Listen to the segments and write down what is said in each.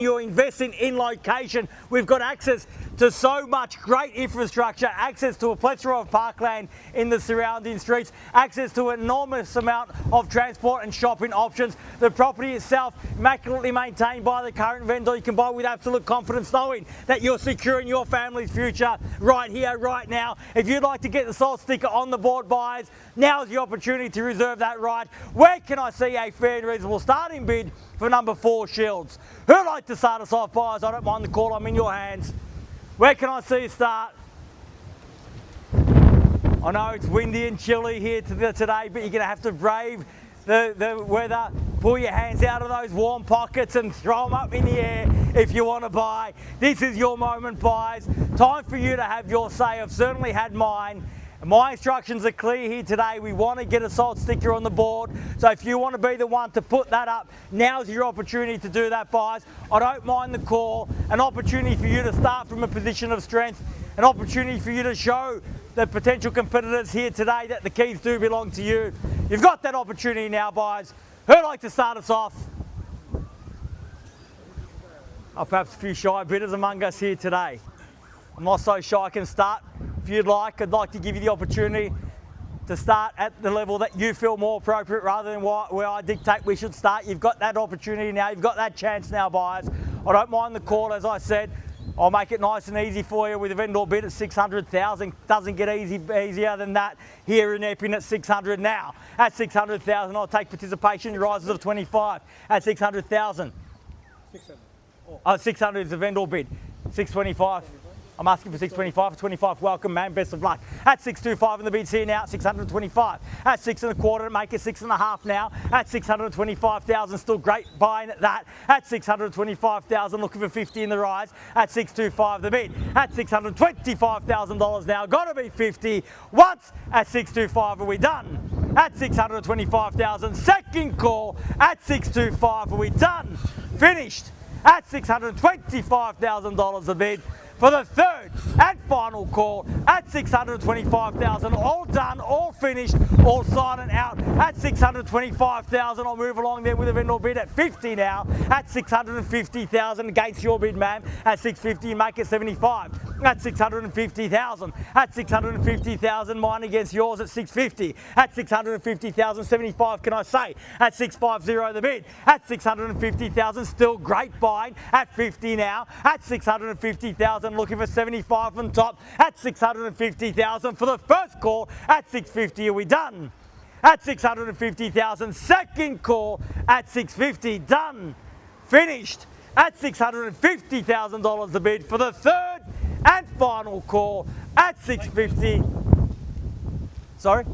You're investing in location. We've got access to so much great infrastructure, access to a plethora of parkland in the surrounding streets, access to an enormous amount of transport and shopping options. The property itself, immaculately maintained by the current vendor. You can buy with absolute confidence, knowing that you're securing your family's future right here, right now. If you'd like to get the sold sticker on the board, buyers, now's the opportunity to reserve that right. Where can I see a fair and reasonable starting bid for number 4 Shields? Who'd like to start us off, buyers? I don't mind the call, I'm in your hands. Where can I see you start? I know it's windy and chilly here today, but you're going to have to brave the weather. Pull your hands out of those warm pockets and throw them up in the air if you want to buy. This is your moment, buyers. Time for you to have your say. I've certainly had mine. My instructions are clear here today. We want to get a sold sticker on the board. So if you want to be the one to put that up, now's your opportunity to do that, buyers. I don't mind the call. An opportunity for you to start from a position of strength. An opportunity for you to show the potential competitors here today that the keys do belong to you. You've got that opportunity now, buyers. Who'd like to start us off? Oh, perhaps a few shy bidders among us here today. I'm not so shy, I can start. If you'd like, I'd like to give you the opportunity to start at the level that you feel more appropriate rather than where I dictate we should start. You've got that opportunity now, you've got that chance now, buyers. I don't mind the call, as I said. I'll make it nice and easy for you with a vendor bid at 600,000. Doesn't get easier than that here in Epping at 600 now. At 600,000, I'll take participation rises of 25 at 600,000. 600. Oh, 600 is the vendor bid. 625. I'm asking for 625 for 25. Welcome, man. Best of luck. At 625 in the bids here now. 625. At 6 1/4, make it 6 1/2 now. At 625,000, still great buying at that. At 625,000, looking for 50 in the rise. At 625 the bid. At $625,000 now. Got to be 50. Once at 625 are we done? At 625,000, second call. At 625 are we done? Finished. At $625,000 the bid. For the third and final call at 625,000, all done, all finished, all signed and out at 625,000. I'll move along there with a vendor bid at 50 now. At 650,000 against your bid, man. At 650, make it 75. At 650,000. At 650,000, mine against yours at 650. At 650,000, 75 can I say? At 650 the bid. At 650,000, still great buying at 50 now. At 650,000. Looking for 75 on top at 650,000 for the first call at 650. Are we done? At 650,000, second call at 650. Done. Finished. At $650,000 the bid for the third and final call at 650. Sorry?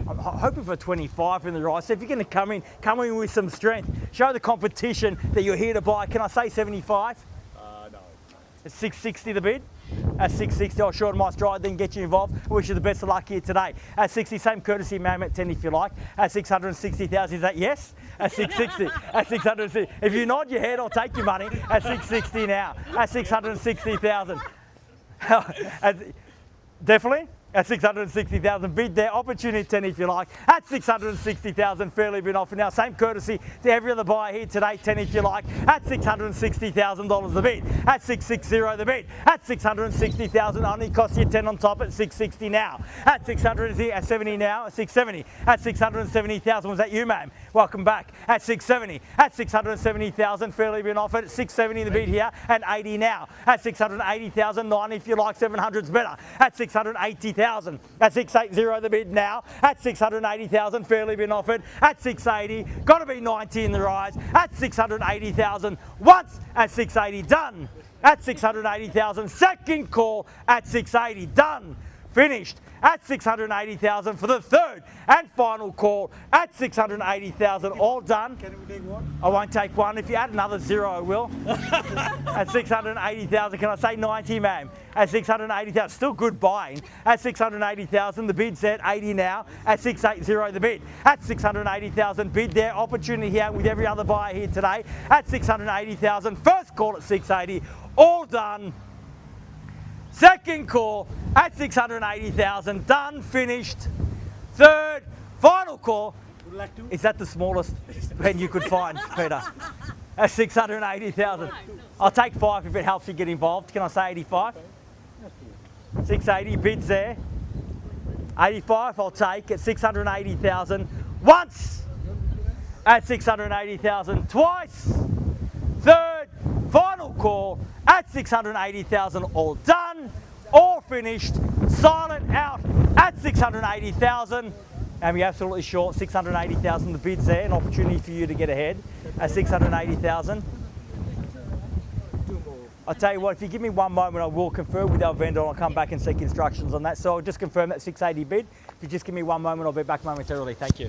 I'm hoping for 25 in the rise. So if you're going to come in with some strength, show the competition that you're here to buy. Can I say 75? At 660 the bid. At 660, I'll shorten my stride, then get you involved. I wish you the best of luck here today. At 60, same courtesy amendment 10 if you like. At 660,000, is that yes? At 660, at 660. If you nod your head, I'll take your money. At 660 now. At 660,000. Definitely? At 660,000, bid there, opportunity 10 if you like. At 660,000, fairly been offered now. Same courtesy to every other buyer here today, 10 if you like. At $660,000 the bid. At 660 the bid. At 660,000, only cost you 10 on top at 660 now. At 670 now, at 670. At 670,000, was that you, ma'am? Welcome back. At 670. At 670,000, fairly been offered. At 670 the bid here, and 80 now. At 680,000, 90 if you like, 700's better. At 680,000. At 680 the bid now. At 680,000, fairly been offered. At 680, got to be 90 in the rise. At 680,000, once at 680, done. At 680,000, second call at 680, done. Finished. At 680,000 for the third and final call at 680,000, all done. Can we take one? I won't take one. If you add another zero, I will. At 680,000, can I say 90, ma'am? At 680,000, still good buying. At 680,000, the bid's at 80 now. At 680, the bid. At 680,000, bid there. Opportunity here with every other buyer here today. At 680,000, first call at 680, all done. Second call at 680,000, done, finished. Third, final call. Would you like to? Is that the smallest pen you could find, Peter? at 680,000. I'll take 5 if it helps you get involved. Can I say 85? 680, bids there. 85 I'll take at 680,000. Once at 680,000. Twice. Third, final call at 680,000. All done, all finished. Silent out at 680,000. And we're absolutely short, 680,000. The bid's there, an opportunity for you to get ahead at 680,000. I'll tell you what, if you give me one moment, I will confirm with our vendor and I'll come back and seek instructions on that. So I'll just confirm that 680 bid. If you just give me one moment, I'll be back momentarily. Thank you.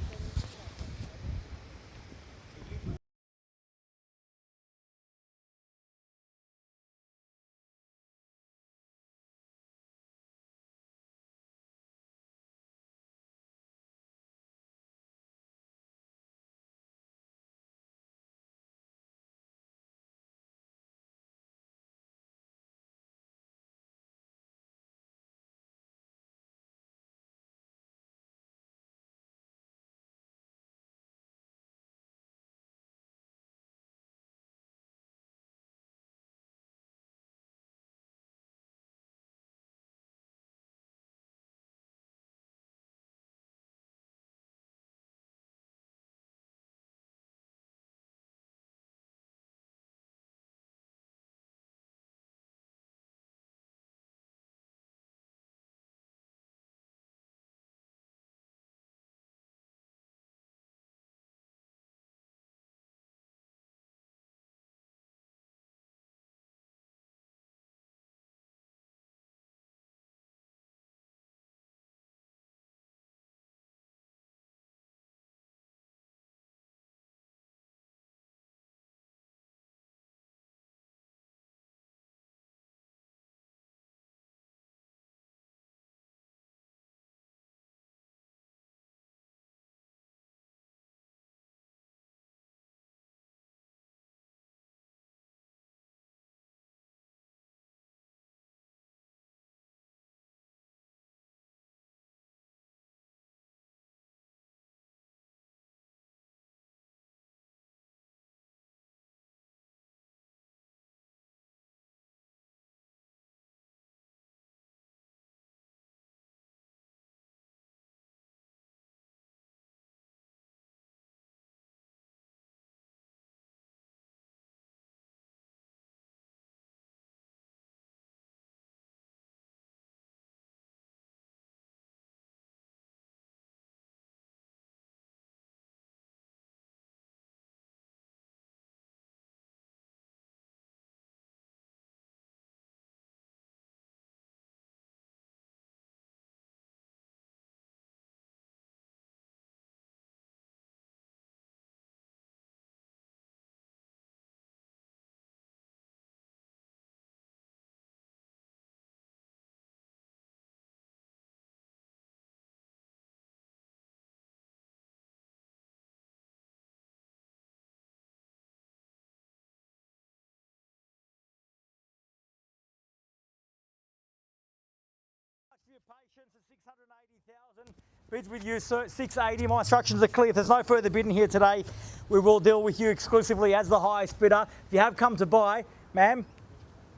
For your patience at 680,000. Bids with you, sir. 680. My instructions are clear. If there's no further bidding here today, we will deal with you exclusively as the highest bidder. If you have come to buy, ma'am,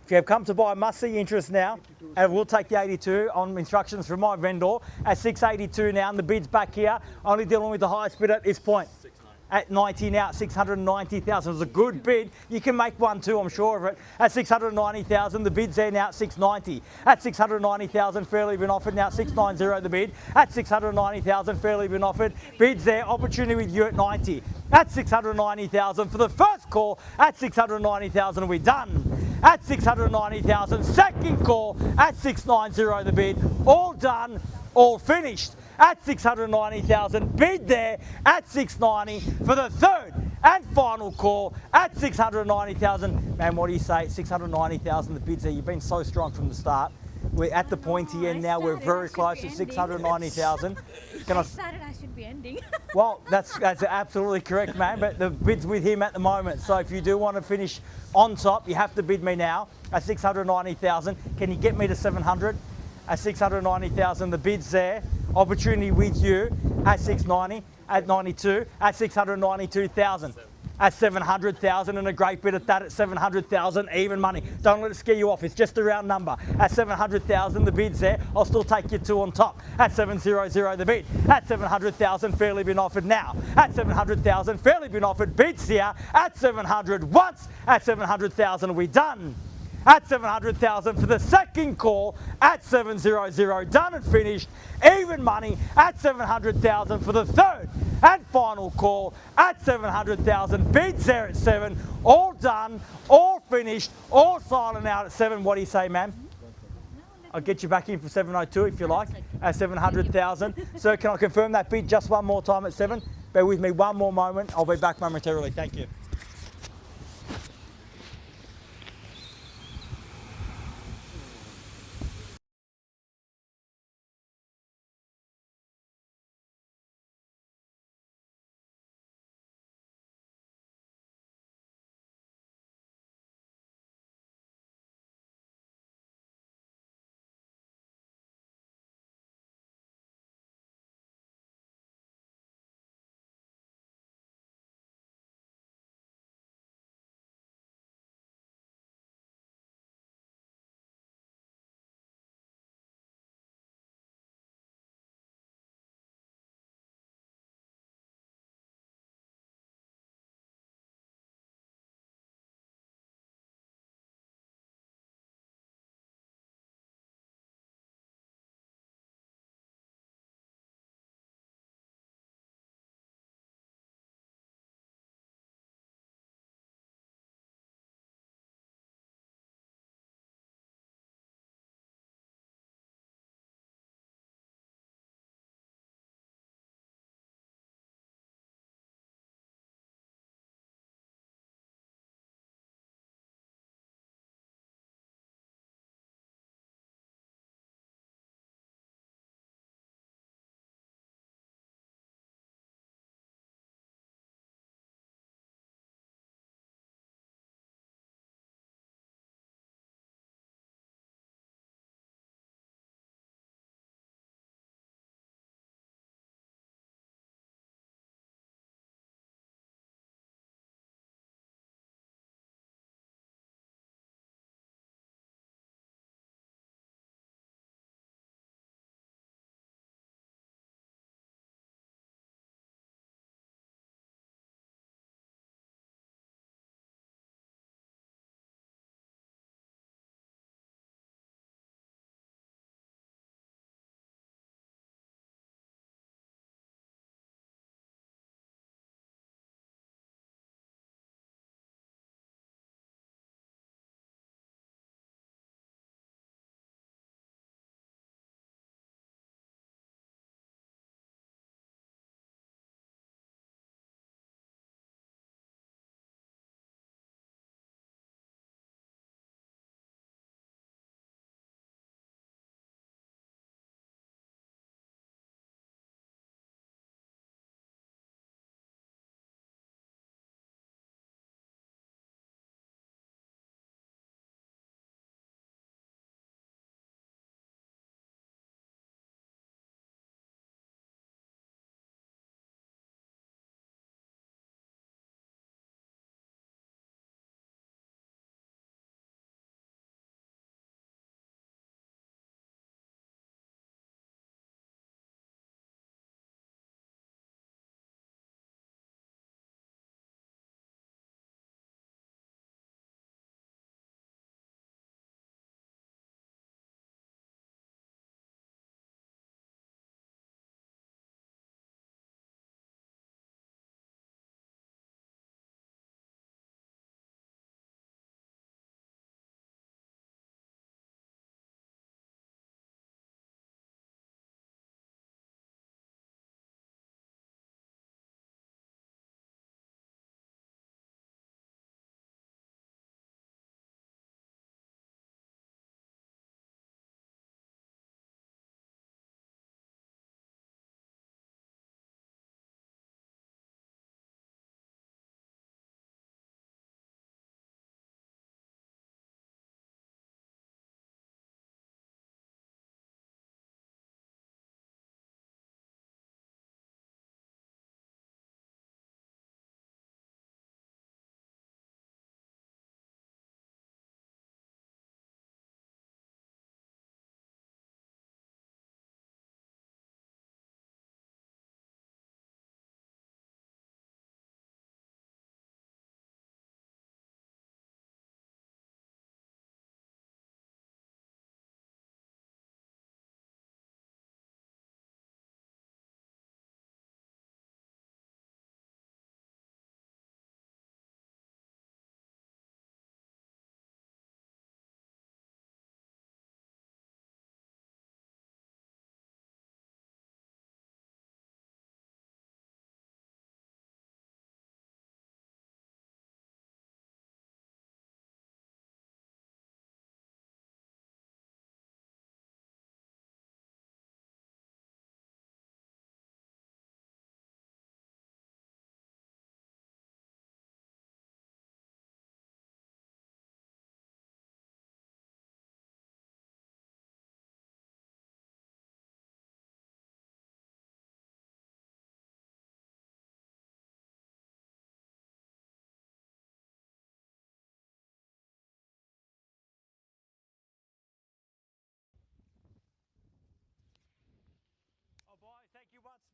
if you have come to buy, I must see interest now, and we'll take the 82 on instructions from my vendor at 682 now, and the bid's back here. Only dealing with the highest bidder at this point. At 90 now, at 690,000. It was a good bid. You can make one too, I'm sure of it. At 690,000, the bid's there now at 690. At 690,000, fairly been offered now, 690 the bid. At 690,000, fairly been offered. Bid's there, opportunity with you at 90. At 690,000 for the first call. At 690,000, we're done. At 690,000, second call. At 690 the bid. All done, all finished. At 690,000, bid there at 690 for the third and final call at 690,000. Man, what do you say? 690,000, the bid's there. You've been so strong from the start. We're at the pointy end now. We're very close to 690,000. I started, I should be ending. Well, that's absolutely correct, man. But the bid's with him at the moment. So if you do want to finish on top, you have to bid me now at 690,000. Can you get me to 700? At 690,000, the bid's there. Opportunity with you at 690, at 92, at 692,000. at 700,000, and a great bid at that at 700,000, even money. Don't let it scare you off, it's just a round number. At 700,000, the bid's there. I'll still take you two on top. At 700, the bid. At 700,000, fairly been offered now. At 700,000, fairly been offered. Bids here at 700 once. At 700,000, are we done? At 700,000 for the second call, at 700, done and finished, even money at 700,000 for the third and final call at 700,000, bids there at 7, all done, all finished, all silent out at 7. What do you say, ma'am? I'll get you back in for 702 if you like, at 700,000. Sir, can I confirm that bid just one more time at 7? Bear with me one more moment, I'll be back momentarily, thank you.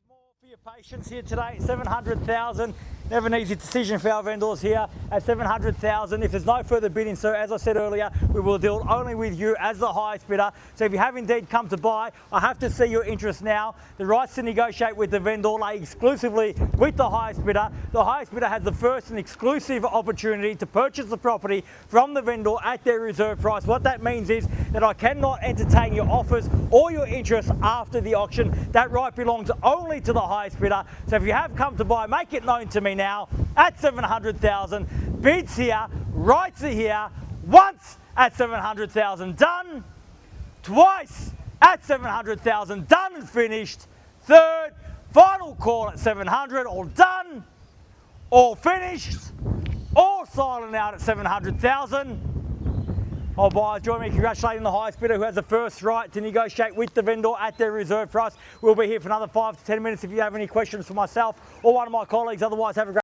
More for your patience here today, 700,000. Never an easy decision for our vendors here at 700,000. If there's no further bidding, so as I said earlier, we will deal only with you as the highest bidder. So if you have indeed come to buy, I have to see your interest now. The rights to negotiate with the vendor lay exclusively with the highest bidder. The highest bidder has the first and exclusive opportunity to purchase the property from the vendor at their reserve price. What that means is that I cannot entertain your offers or your interest after the auction. That right belongs only to the highest bidder. So if you have come to buy, make it known to me now at 700,000. Bids here, rights are here. Once at 700,000, done. Twice at 700,000, done and finished. Third, final call at 700, all done, all finished, all silent out at 700,000. Oh, buyers, join me in congratulating the highest bidder who has the first right to negotiate with the vendor at their reserve price. We'll be here for another 5 to 10 minutes if you have any questions for myself or one of my colleagues. Otherwise, have a great